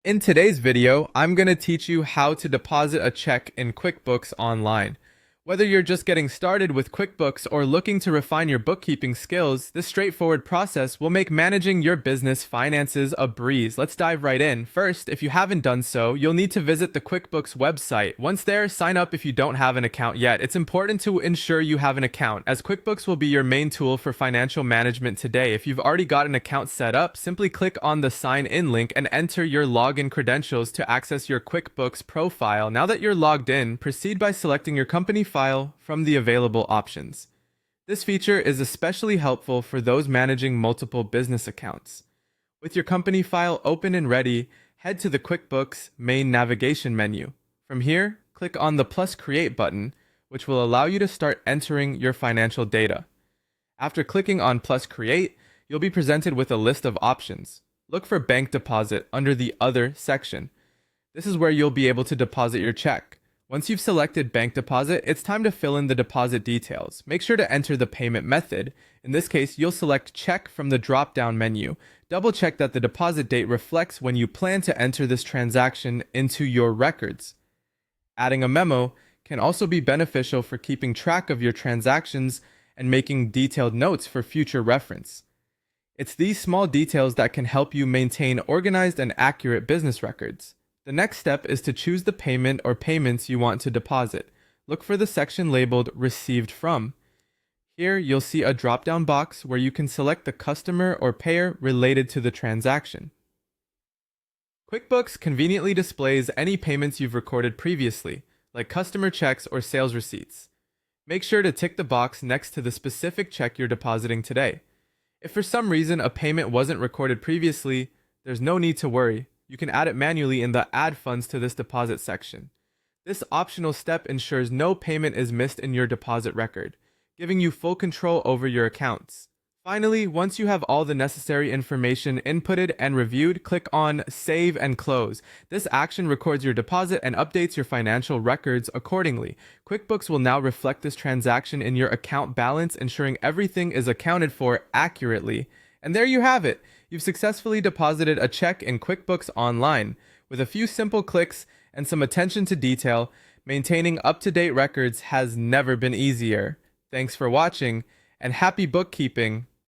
In today's video, I'm going to teach you how to deposit a check in QuickBooks Online. Whether you're just getting started with QuickBooks or looking to refine your bookkeeping skills, this straightforward process will make managing your business finances a breeze. Let's dive right in. First, if you haven't done so, you'll need to visit the QuickBooks website. Once there, sign up if you don't have an account yet. It's important to ensure you have an account, as QuickBooks will be your main tool for financial management today. If you've already got an account set up, simply click on the sign in link and enter your login credentials to access your QuickBooks profile. Now that you're logged in, proceed by selecting your company file from the available options. This feature is especially helpful for those managing multiple business accounts. With your company file open and ready, head to the QuickBooks main navigation menu. From here, click on the plus create button, which will allow you to start entering your financial data. After clicking on plus create, you'll be presented with a list of options. Look for bank deposit under the other section. This is where you'll be able to deposit your check. Once you've selected bank deposit, it's time to fill in the deposit details. Make sure to enter the payment method. In this case, you'll select check from the drop-down menu. Double check that the deposit date reflects when you plan to enter this transaction into your records. Adding a memo can also be beneficial for keeping track of your transactions and making detailed notes for future reference. It's these small details that can help you maintain organized and accurate business records. The next step is to choose the payment or payments you want to deposit. Look for the section labeled Received From. Here, you'll see a drop-down box where you can select the customer or payer related to the transaction. QuickBooks conveniently displays any payments you've recorded previously, like customer checks or sales receipts. Make sure to tick the box next to the specific check you're depositing today. If for some reason a payment wasn't recorded previously, there's no need to worry. You can add it manually in the Add Funds to this deposit section. This optional step ensures no payment is missed in your deposit record, giving you full control over your accounts. Finally, once you have all the necessary information inputted and reviewed, click on Save and Close. This action records your deposit and updates your financial records accordingly. QuickBooks will now reflect this transaction in your account balance, ensuring everything is accounted for accurately. And there you have it. You've successfully deposited a check in QuickBooks Online. With a few simple clicks and some attention to detail, maintaining up-to-date records has never been easier. Thanks for watching, and happy bookkeeping!